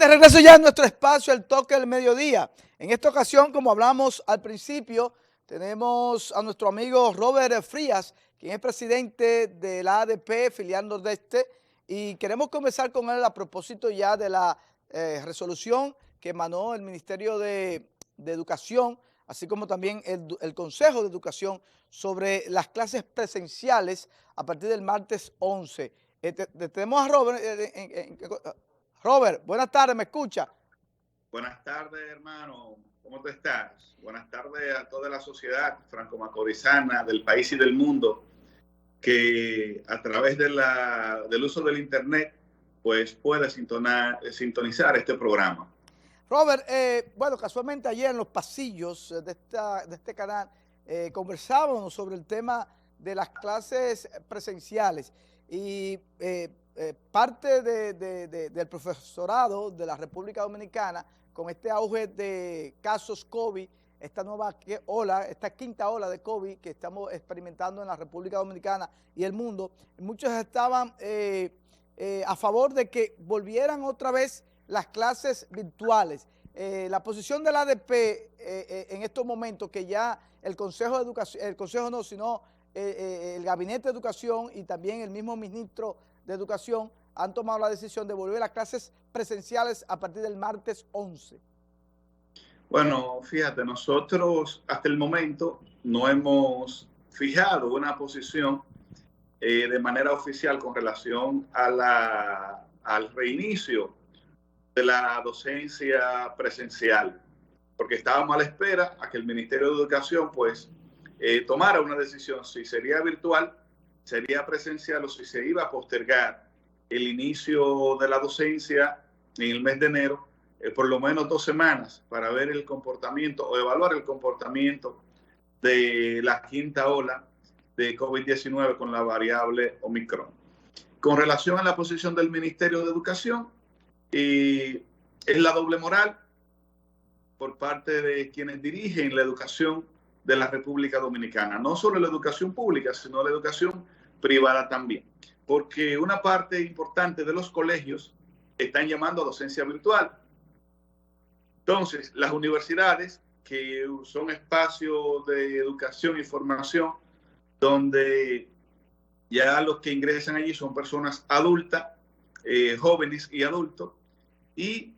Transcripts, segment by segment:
de regreso ya en nuestro espacio, el toque del mediodía. En esta ocasión, como hablamos al principio, tenemos a nuestro amigo Robert Frías, quien es presidente de la ADP, filial Nordeste, y queremos conversar con él a propósito ya de la resolución que emanó el Ministerio de Educación, así como también el Consejo de Educación sobre las clases presenciales a partir del martes 11. Tenemos a Robert. Robert, buenas tardes, ¿me escucha? Buenas tardes, hermano. ¿Cómo tú estás? Buenas tardes a toda la sociedad franco-macorizana del país y del mundo que a través del uso del Internet pues puede sintonizar este programa. Robert, bueno, casualmente ayer en los pasillos de este canal conversábamos sobre el tema de las clases presenciales y parte del profesorado de la República Dominicana, con este auge de casos COVID, esta nueva ola, esta quinta ola de COVID que estamos experimentando en la República Dominicana y el mundo, muchos estaban a favor de que volvieran otra vez las clases virtuales. La posición de la ADP en estos momentos, que ya el Consejo de Educación, el Consejo no, sino el Gabinete de Educación y también el mismo ministro de Educación han tomado la decisión de volver a clases presenciales a partir del martes 11. Bueno, fíjate, nosotros hasta el momento no hemos fijado una posición de manera oficial con relación a al reinicio de la docencia presencial, porque estábamos a la espera a que el Ministerio de Educación pues tomara una decisión si sería virtual, sería presencial o si se iba a postergar el inicio de la docencia en el mes de enero, por lo menos 2 semanas para ver el comportamiento o evaluar el comportamiento de la quinta ola de COVID-19 con la variable Omicron. Con relación a la posición del Ministerio de Educación, es la doble moral por parte de quienes dirigen la educación de la República Dominicana. No solo la educación pública, sino la educación privada también. Porque una parte importante de los colegios están llamando a docencia virtual. Entonces, las universidades, que son espacios de educación y formación, donde ya los que ingresan allí son personas adultas, jóvenes y adultos, y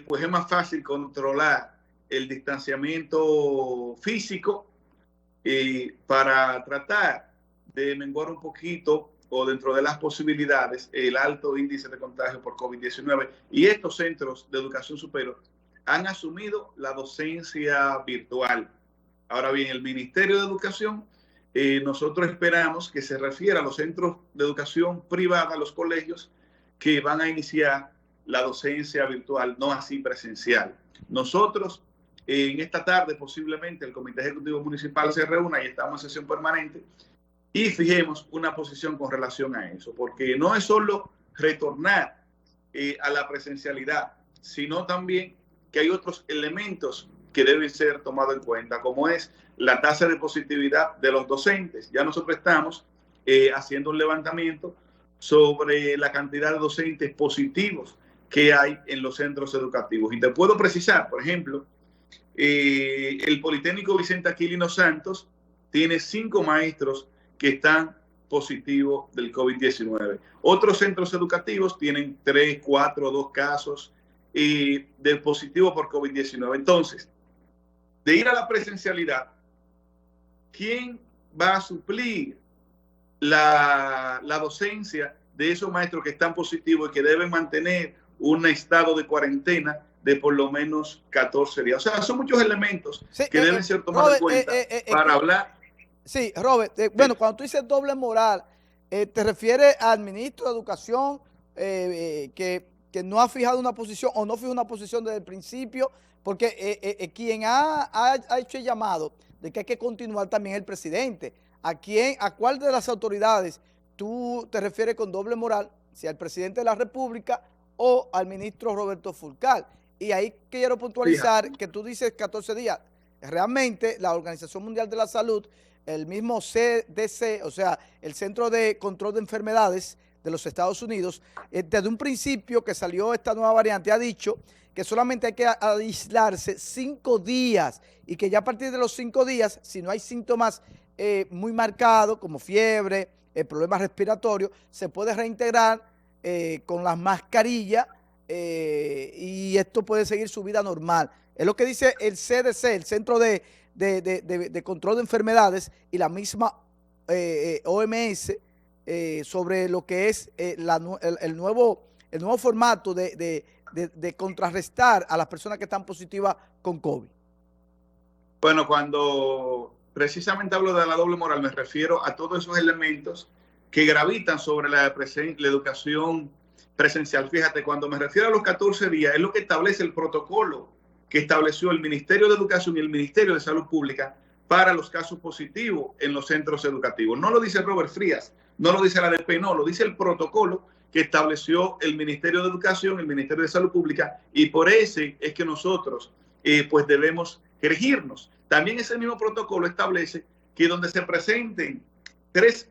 pues es más fácil controlar el distanciamiento físico para tratar de menguar un poquito o dentro de las posibilidades el alto índice de contagio por COVID-19. Y estos centros de educación superior han asumido la docencia virtual. Ahora bien, el Ministerio de Educación, nosotros esperamos que se refiera a los centros de educación privada, a los colegios, que van a iniciar la docencia virtual, no así presencial. Nosotros, en esta tarde, posiblemente el Comité Ejecutivo Municipal se reúna y estamos en sesión permanente y fijemos una posición con relación a eso, porque no es solo retornar a la presencialidad, sino también que hay otros elementos que deben ser tomados en cuenta, como es la tasa de positividad de los docentes. Ya nosotros estamos haciendo un levantamiento sobre la cantidad de docentes positivos que hay en los centros educativos. Y te puedo precisar, por ejemplo, el Politécnico Vicente Aquilino Santos tiene 5 maestros que están positivos del COVID-19. Otros centros educativos tienen 3, 4, 2 casos de positivo por COVID-19. Entonces, de ir a la presencialidad, ¿quién va a suplir la docencia de esos maestros que están positivos y que deben mantener un estado de cuarentena de por lo menos 14 días? O sea, son muchos elementos que deben ser tomados en cuenta para hablar. Sí, Robert, bueno, cuando tú dices doble moral, ¿te refieres al ministro de Educación que no ha fijado una posición o no fijó una posición desde el principio? Porque quien ha hecho el llamado de que hay que continuar también el presidente. ¿A cuál de las autoridades tú te refieres con doble moral? Si al presidente de la República o al ministro Roberto Fulcar. Y ahí quiero puntualizar que tú dices 14 días. Realmente la Organización Mundial de la Salud, el mismo CDC, o sea, el Centro de Control de Enfermedades de los Estados Unidos, desde un principio que salió esta nueva variante, ha dicho que solamente hay que aislarse 5 días y que ya a partir de los 5 días, si no hay síntomas muy marcados como fiebre, problemas respiratorios, se puede reintegrar con las mascarillas y esto puede seguir su vida normal. Es lo que dice el CDC, el Centro de Control de Enfermedades, y la misma OMS sobre lo que es el nuevo formato de contrarrestar a las personas que están positivas con COVID. Bueno, cuando precisamente hablo de la doble moral, me refiero a todos esos elementos que gravitan sobre la educación presencial. Fíjate, cuando me refiero a los 14 días, es lo que establece el protocolo que estableció el Ministerio de Educación y el Ministerio de Salud Pública para los casos positivos en los centros educativos. No lo dice Robert Frías, no lo dice la ADP, no, lo dice el protocolo que estableció el Ministerio de Educación, el Ministerio de Salud Pública, y por ese es que nosotros pues debemos regirnos. También ese mismo protocolo establece que donde se presenten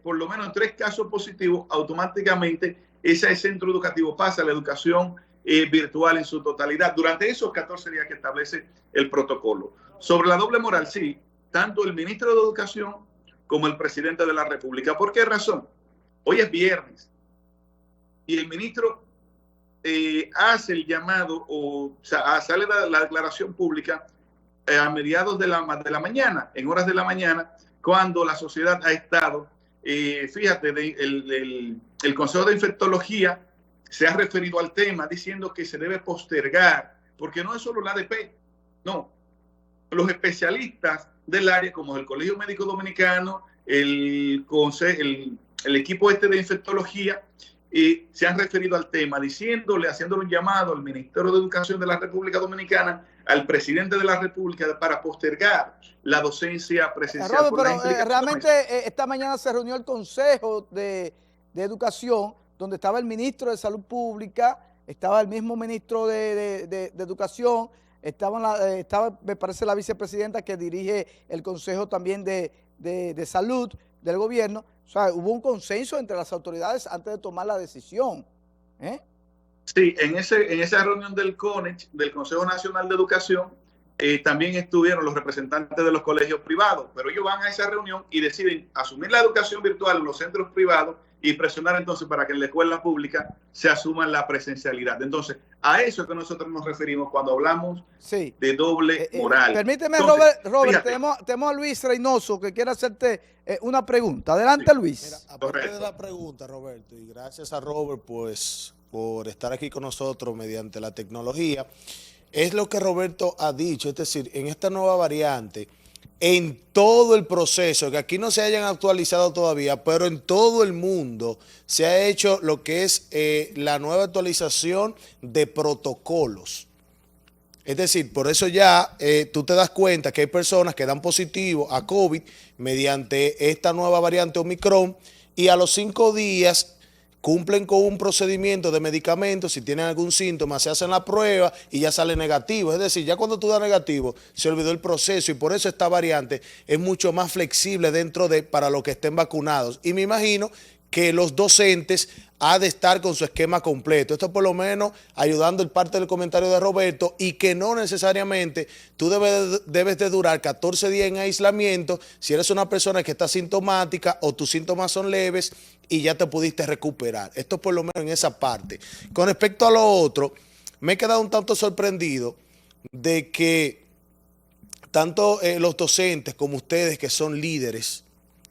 por lo menos 3 casos positivos, automáticamente ese centro educativo pasa a la educación virtual en su totalidad durante esos 14 días que establece el protocolo. Sobre la doble moral, sí, tanto el ministro de Educación como el presidente de la República. ¿Por qué razón? Hoy es viernes y el ministro hace el llamado, o sea, sale la declaración pública a mediados de la mañana, en horas de la mañana, cuando la sociedad ha estado, fíjate, el Consejo de Infectología se ha referido al tema diciendo que se debe postergar, porque no es solo la ADP, no. Los especialistas del área, como el Colegio Médico Dominicano, el equipo de infectología, se han referido al tema, haciéndole un llamado al Ministerio de Educación de la República Dominicana, al presidente de la República, para postergar la docencia presencial. Robert, pero realmente esta mañana se reunió el Consejo de Educación, donde estaba el ministro de Salud Pública, estaba el mismo ministro de Educación, estaba, me parece, la vicepresidenta que dirige el Consejo también de Salud del gobierno. O sea, hubo un consenso entre las autoridades antes de tomar la decisión. Sí, en esa reunión del CONECH, del Consejo Nacional de Educación, también estuvieron los representantes de los colegios privados, pero ellos van a esa reunión y deciden asumir la educación virtual en los centros privados y presionar entonces para que en la escuela pública se asuma la presencialidad. Entonces, a eso es que nosotros nos referimos cuando hablamos de doble moral. Permíteme, entonces, Robert, tenemos a Luis Reynoso que quiere hacerte una pregunta. Adelante, sí, Luis. Mira, aparte de la pregunta, Roberto, y gracias a Robert pues por estar aquí con nosotros mediante la tecnología, es lo que Roberto ha dicho, es decir, en esta nueva variante, en todo el proceso, que aquí no se hayan actualizado todavía, pero en todo el mundo se ha hecho lo que es la nueva actualización de protocolos. Es decir, por eso ya tú te das cuenta que hay personas que dan positivo a COVID mediante esta nueva variante Omicron y a los 5 días cumplen con un procedimiento de medicamentos, si tienen algún síntoma se hacen la prueba y ya sale negativo. Es decir, ya cuando tú das negativo se olvidó el proceso y por eso esta variante es mucho más flexible para los que estén vacunados. Y me imagino que los docentes ha de estar con su esquema completo. Esto por lo menos ayudando en parte del comentario de Roberto y que no necesariamente tú debes de durar 14 días en aislamiento si eres una persona que está sintomática o tus síntomas son leves y ya te pudiste recuperar. Esto por lo menos en esa parte. Con respecto a lo otro, me he quedado un tanto sorprendido de que tanto los docentes como ustedes que son líderes,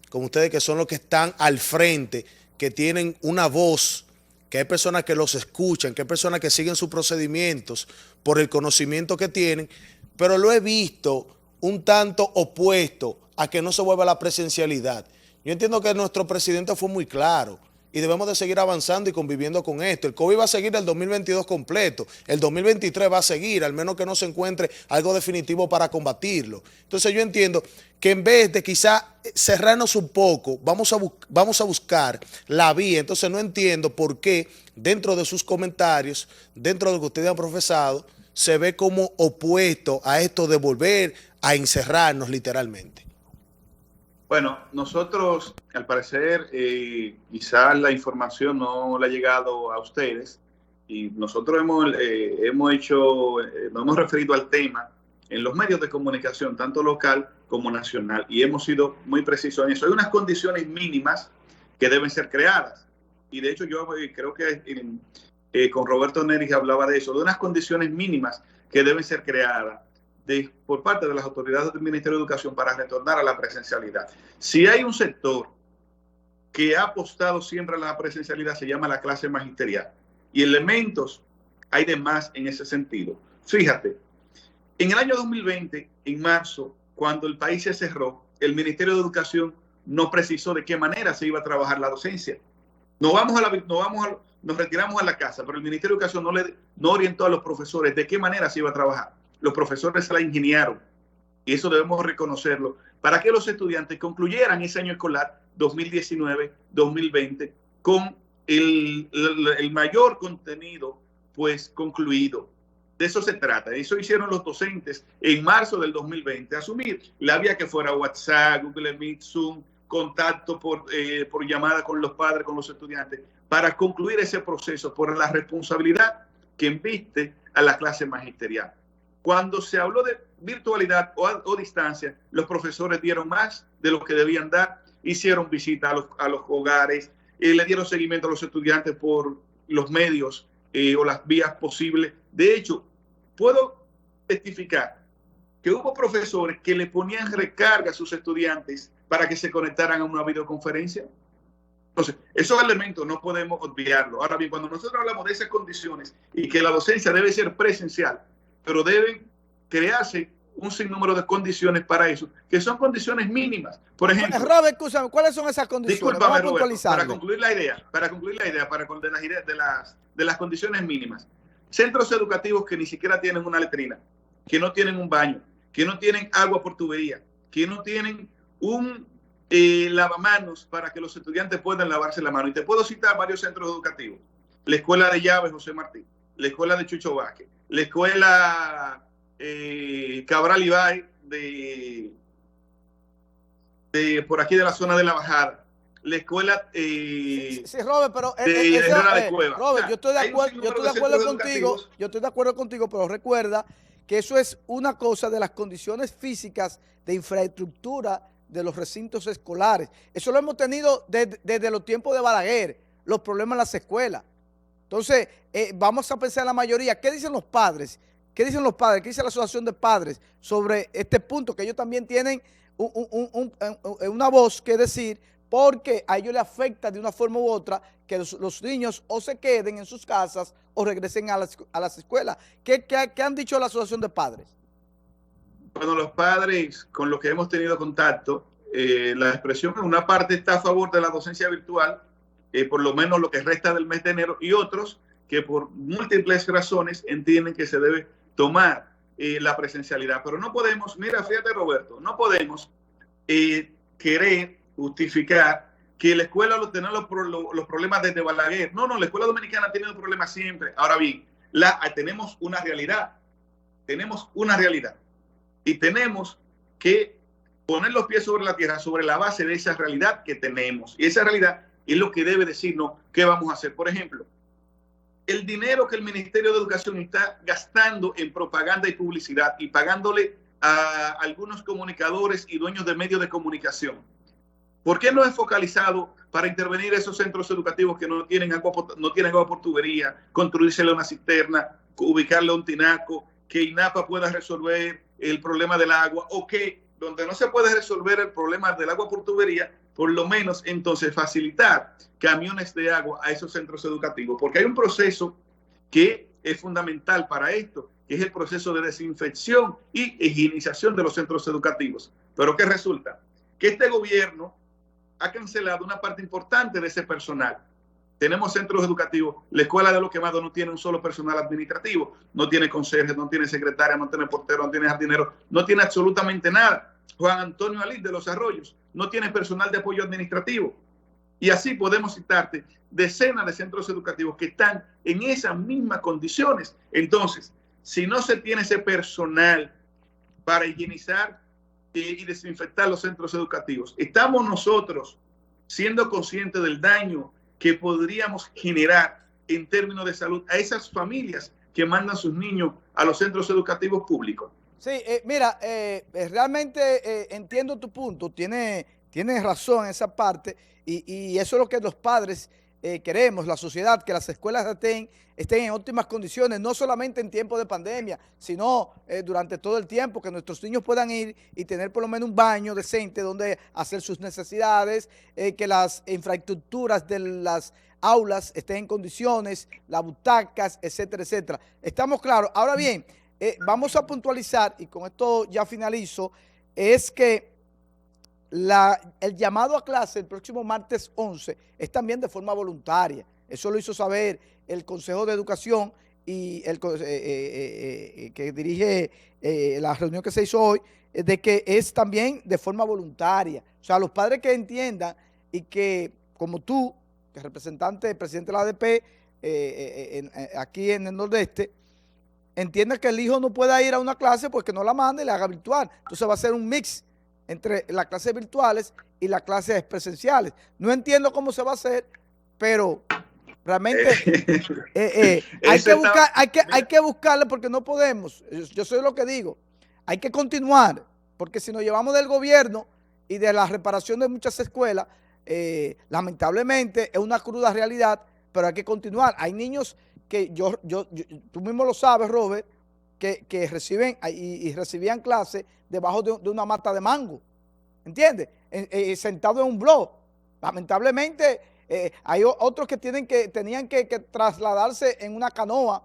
como ustedes que son los que están al frente, que tienen una voz, que hay personas que los escuchan, que hay personas que siguen sus procedimientos por el conocimiento que tienen, pero lo he visto un tanto opuesto a que no se vuelva la presencialidad. Yo entiendo que nuestro presidente fue muy claro y debemos de seguir avanzando y conviviendo con esto. El COVID va a seguir el 2022 completo, el 2023 va a seguir, al menos que no se encuentre algo definitivo para combatirlo. Entonces yo entiendo que en vez de quizá cerrarnos un poco, vamos a buscar la vía. Entonces no entiendo por qué dentro de sus comentarios, dentro de lo que ustedes han profesado, se ve como opuesto a esto de volver a encerrarnos literalmente. Bueno, nosotros, al parecer, quizás la información no le ha llegado a ustedes y nosotros hemos hecho, nos hemos referido al tema en los medios de comunicación, tanto local como nacional, y hemos sido muy precisos en eso. Hay unas condiciones mínimas que deben ser creadas, y de hecho yo creo que con Roberto Neris hablaba de eso, de unas condiciones mínimas que deben ser creadas por parte de las autoridades del Ministerio de Educación para retornar a la presencialidad. Si hay un sector que ha apostado siempre a la presencialidad, se llama la clase magisterial, y elementos hay de más en ese sentido. Fíjate, en el año 2020, en marzo, cuando el país se cerró, el Ministerio de Educación no precisó de qué manera se iba a trabajar la docencia. Nos retiramos a la casa, pero el Ministerio de Educación no orientó a los profesores de qué manera se iba a trabajar. Los profesores se la ingeniaron, y eso debemos reconocerlo, para que los estudiantes concluyeran ese año escolar 2019-2020 con el mayor contenido pues concluido. De eso se trata. Eso hicieron los docentes en marzo del 2020, asumir la vía que fuera WhatsApp, Google Meet, Zoom, contacto por llamada con los padres, con los estudiantes, para concluir ese proceso por la responsabilidad que embiste a la clase magisterial. Cuando se habló de virtualidad o distancia, los profesores dieron más de lo que debían dar, hicieron visitas a los hogares, le dieron seguimiento a los estudiantes por los medios o las vías posibles. De hecho, puedo testificar que hubo profesores que le ponían recarga a sus estudiantes para que se conectaran a una videoconferencia. Entonces, esos elementos no podemos olvidarlos. Ahora bien, cuando nosotros hablamos de esas condiciones y que la docencia debe ser presencial, pero deben crearse un sinnúmero de condiciones para eso, que son condiciones mínimas. Por ejemplo, Robert, escúchame, ¿cuáles son esas condiciones? Discúlpame, Roberto, para concluir la idea, de las condiciones mínimas. Centros educativos que ni siquiera tienen una letrina, que no tienen un baño, que no tienen agua por tubería, que no tienen un lavamanos para que los estudiantes puedan lavarse la mano. Y te puedo citar varios centros educativos. La Escuela de Llaves José Martí, la Escuela de Chucho Vázquez, la Escuela Cabral Ibáez de por aquí de la zona de la Bajada, la Escuela sí, Robert, pero de Herrera de Cueva. Robert, yo estoy de acuerdo contigo, pero recuerda que eso es una cosa de las condiciones físicas de infraestructura de los recintos escolares. Eso lo hemos tenido desde los tiempos de Balaguer, los problemas en las escuelas. Entonces, vamos a pensar en la mayoría. ¿Qué dicen los padres? ¿Qué dicen los padres? ¿Qué dice la Asociación de Padres sobre este punto? Que ellos también tienen una voz que decir, porque a ellos les afecta de una forma u otra que los niños o se queden en sus casas o regresen a las escuelas. ¿Qué han dicho la Asociación de Padres? Bueno, los padres con los que hemos tenido contacto, la expresión en una parte está a favor de la docencia virtual, por lo menos lo que resta del mes de enero, y otros que por múltiples razones entienden que se debe tomar la presencialidad. Pero no podemos, mira, fíjate Roberto, no podemos querer justificar que la escuela tiene los problemas desde Balaguer. No, la escuela dominicana ha tenido problemas siempre. Ahora bien, tenemos una realidad, y tenemos que poner los pies sobre la tierra, sobre la base de esa realidad que tenemos. Y esa realidad es lo que debe decirnos qué vamos a hacer. Por ejemplo, el dinero que el Ministerio de Educación está gastando en propaganda y publicidad y pagándole a algunos comunicadores y dueños de medios de comunicación. ¿Por qué no es focalizado para intervenir esos centros educativos que no tienen agua por tubería, construírsele una cisterna, ubicarle un tinaco, que INAPA pueda resolver el problema del agua, o que donde no se puede resolver el problema del agua por tubería, por lo menos entonces facilitar camiones de agua a esos centros educativos? Porque hay un proceso que es fundamental para esto, que es el proceso de desinfección y higienización de los centros educativos. Pero ¿qué resulta? Que este gobierno ha cancelado una parte importante de ese personal. Tenemos centros educativos, la Escuela de los Quemados no tiene un solo personal administrativo, no tiene conserje, no tiene secretaria, no tiene portero, no tiene jardinero, no tiene absolutamente nada. Juan Antonio Alí de Los Arroyos no tiene personal de apoyo administrativo. Y así podemos citarte decenas de centros educativos que están en esas mismas condiciones. Entonces, si no se tiene ese personal para higienizar y desinfectar los centros educativos. ¿Estamos nosotros siendo conscientes del daño que podríamos generar en términos de salud a esas familias que mandan sus niños a los centros educativos públicos? Sí, mira, realmente entiendo tu punto, tienes razón en esa parte y eso es lo que los padres queremos, la sociedad, que las escuelas estén en óptimas condiciones, no solamente en tiempos de pandemia, sino durante todo el tiempo, que nuestros niños puedan ir y tener por lo menos un baño decente donde hacer sus necesidades, que las infraestructuras de las aulas estén en condiciones, las butacas, etcétera, etcétera. Estamos claros. Ahora bien, vamos a puntualizar, y con esto ya finalizo, es que el llamado a clase el próximo martes 11 es también de forma voluntaria. Eso lo hizo saber el Consejo de Educación y el que dirige la reunión que se hizo hoy, de que es también de forma voluntaria. O sea, los padres que entiendan y que, como tú, que es representante, presidente de la ADP, aquí en el Nordeste, entienda que el hijo no pueda ir a una clase porque no la mande y la haga virtual. Entonces va a ser un mix entre las clases virtuales y las clases presenciales. No entiendo cómo se va a hacer, pero realmente hay que buscarle porque no podemos. Yo soy lo que digo. Hay que continuar, porque si nos llevamos del gobierno y de la reparación de muchas escuelas, lamentablemente es una cruda realidad, pero hay que continuar. Hay niños que tú mismo lo sabes, Robert, que reciben y recibían clases debajo de una mata de mango, ¿entiendes? Sentado en un blog. Lamentablemente hay otros que tenían que trasladarse en una canoa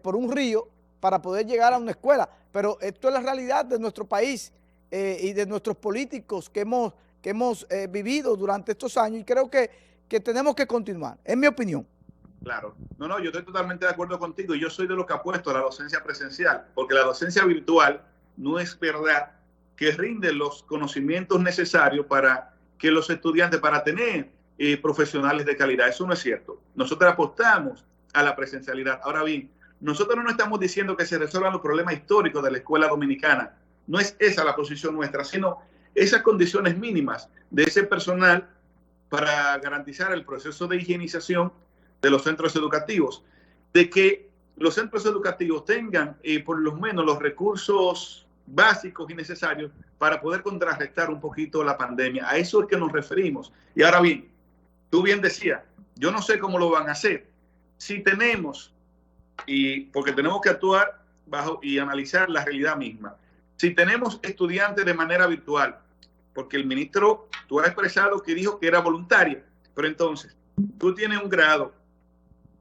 por un río para poder llegar a una escuela, pero esto es la realidad de nuestro país y de nuestros políticos que hemos vivido durante estos años, y creo que tenemos que continuar, es mi opinión. Claro. No, yo estoy totalmente de acuerdo contigo y yo soy de los que apuesto a la docencia presencial, porque la docencia virtual no es verdad que rinde los conocimientos necesarios para que los estudiantes, para tener profesionales de calidad. Eso no es cierto. Nosotros apostamos a la presencialidad. Ahora bien, nosotros no estamos diciendo que se resuelvan los problemas históricos de la escuela dominicana. No es esa la posición nuestra, sino esas condiciones mínimas de ese personal para garantizar el proceso de higienización de los centros educativos, de que los centros educativos tengan por lo menos los recursos básicos y necesarios para poder contrarrestar un poquito la pandemia. A eso es que nos referimos. Y ahora bien, tú bien decías, yo no sé cómo lo van a hacer. Si tenemos, porque tenemos que actuar bajo y analizar la realidad misma, si tenemos estudiantes de manera virtual, porque el ministro, tú has expresado que dijo que era voluntaria, pero entonces tú tienes un grado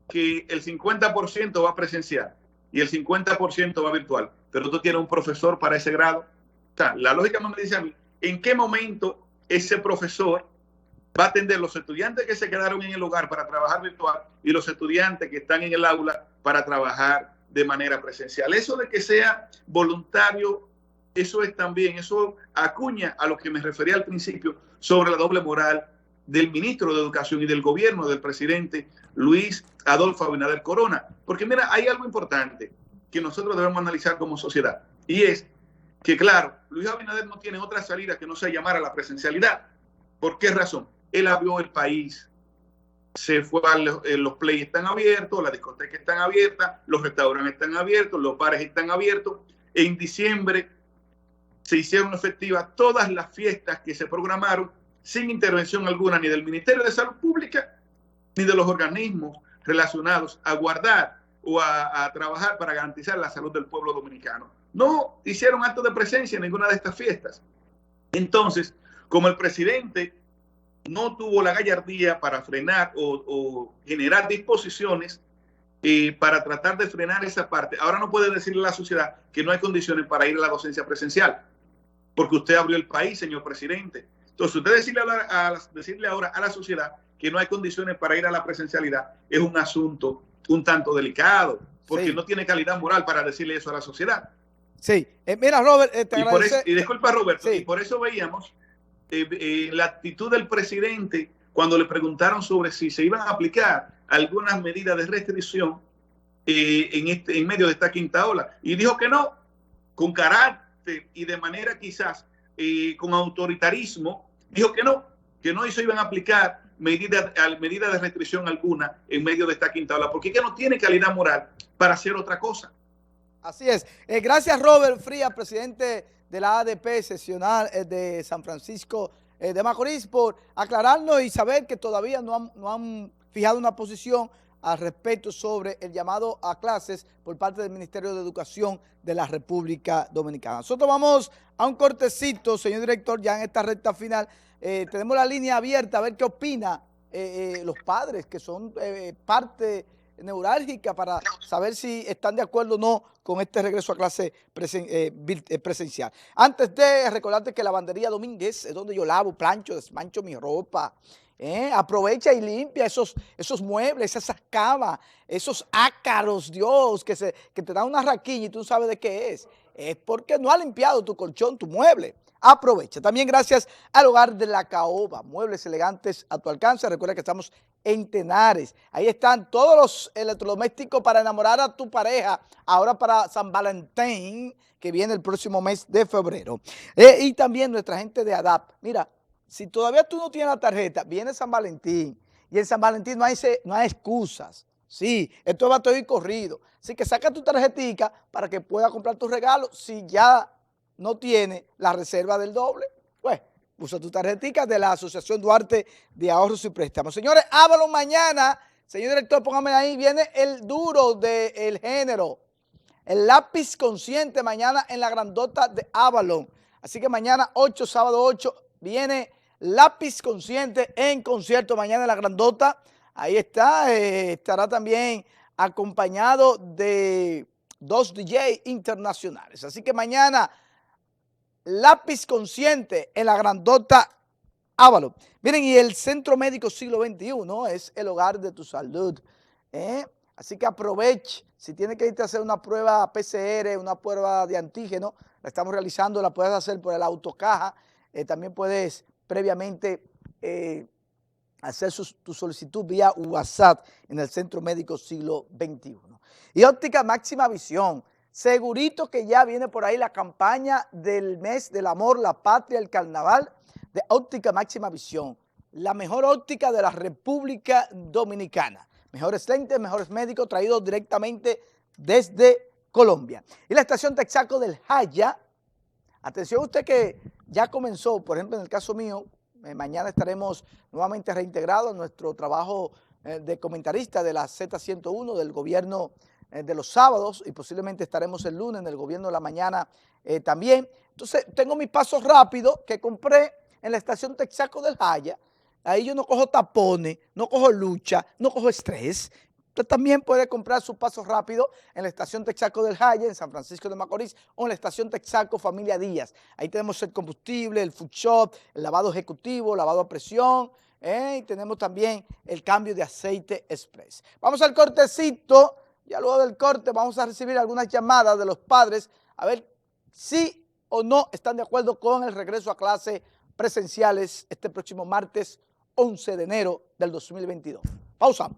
que el 50% va presencial y el 50% va virtual, pero tú tienes un profesor para ese grado. O sea, la lógica me dice a mí, ¿en qué momento ese profesor va a atender los estudiantes que se quedaron en el hogar para trabajar virtual y los estudiantes que están en el aula para trabajar de manera presencial? Eso de que sea voluntario, eso es también, eso acuña a lo que me refería al principio sobre la doble moral del ministro de Educación y del gobierno del presidente Luis Adolfo Abinader Corona. Porque mira, hay algo importante que nosotros debemos analizar como sociedad, y es que, claro, Luis Abinader no tiene otra salida que no sea llamar a la presencialidad. ¿Por qué razón? Él abrió el país, se fue los play están abiertos, las discotecas están abiertas, los restaurantes están abiertos, los bares están abiertos. En diciembre se hicieron efectivas todas las fiestas que se programaron sin intervención alguna ni del Ministerio de Salud Pública ni de los organismos relacionados a guardar o a trabajar para garantizar la salud del pueblo dominicano. No hicieron acto de presencia en ninguna de estas fiestas. Entonces, como el presidente no tuvo la gallardía para frenar o generar disposiciones para tratar de frenar esa parte, ahora no puede decirle a la sociedad que no hay condiciones para ir a la docencia presencial, porque usted abrió el país, señor presidente. Entonces, usted decirle ahora a la sociedad que no hay condiciones para ir a la presencialidad es un asunto un tanto delicado, porque no tiene calidad moral para decirle eso a la sociedad. Sí, mira, Robert, y disculpa, Roberto, y por eso veíamos la actitud del presidente cuando le preguntaron sobre si se iban a aplicar algunas medidas de restricción en medio de esta quinta ola, y dijo que no, con carácter y de manera quizás con autoritarismo, dijo que no se iban a aplicar medidas de restricción alguna en medio de esta quinta ola, porque es que no tiene calidad moral para hacer otra cosa. Así es. Gracias, Robert Frías, presidente de la ADP seccional de San Francisco de Macorís, por aclararnos y saber que todavía no han fijado una posición al respecto sobre el llamado a clases por parte del Ministerio de Educación de la República Dominicana. Nosotros vamos a un cortecito, señor director, ya en esta recta final. Tenemos la línea abierta a ver qué opina los padres, que son parte neurálgica para saber si están de acuerdo o no con este regreso a clase presencial. Antes de recordarte que Lavandería Domínguez es donde yo lavo, plancho, desmancho mi ropa. Aprovecha y limpia esos muebles, esas camas, esos ácaros, Dios, que te dan una raquiña y tú sabes de qué es. Es porque no ha limpiado tu colchón, tu mueble. Aprovecha. También gracias al Hogar de la Caoba, muebles elegantes a tu alcance. Recuerda que estamos en Tenares. Ahí están todos los electrodomésticos para enamorar a tu pareja, ahora para San Valentín, que viene el próximo mes de febrero. Y también nuestra gente de ADAP. Mira, si todavía tú no tienes la tarjeta, viene San Valentín, y en San Valentín no hay excusas. Sí, esto va todo ir corrido. Así que saca tu tarjetica para que puedas comprar tu regalo. Si ya no tiene la reserva del doble, pues usa tu tarjetica de la Asociación Duarte de Ahorros y Préstamos. Señores, Avalon mañana, señor director, póngame ahí, viene el duro del género, el lápiz consciente mañana en la grandota de Avalon. Así que mañana 8, sábado 8, viene Lápiz Consciente en concierto mañana en la grandota. Ahí está, estará también acompañado de 2 DJ internacionales. Así que mañana Lápiz Consciente en la grandota Avalon. Miren, y el Centro Médico Siglo XXI es el hogar de tu salud. Así que aproveche, si tienes que irte a hacer una prueba PCR, una prueba de antígeno, la estamos realizando, la puedes hacer por el autocaja. También puedes previamente hacer tu solicitud vía WhatsApp en el Centro Médico Siglo XXI. Y Óptica Máxima Visión. Segurito que ya viene por ahí la campaña del mes del amor, la patria, el carnaval de Óptica Máxima Visión. La mejor óptica de la República Dominicana. Mejores lentes, mejores médicos traídos directamente desde Colombia. Y la estación Texaco del Jaya. Atención usted que ya comenzó, por ejemplo, en el caso mío, mañana estaremos nuevamente reintegrados en nuestro trabajo de comentarista de la Z101 del gobierno de los sábados, y posiblemente estaremos el lunes en el gobierno de la mañana también. Entonces, tengo mis pasos rápidos que compré en la estación Texaco del Jaya. Ahí yo no cojo tapones, no cojo lucha, no cojo estrés. Usted también puede comprar su paso rápido en la estación Texaco del Jaya, en San Francisco de Macorís, o en la estación Texaco Familia Díaz. Ahí tenemos el combustible, el food shop, el lavado ejecutivo, lavado a presión, y tenemos también el cambio de aceite express. Vamos al cortecito. Ya luego del corte vamos a recibir algunas llamadas de los padres a ver si o no están de acuerdo con el regreso a clases presenciales este próximo martes 11 de enero del 2022. Pausamos.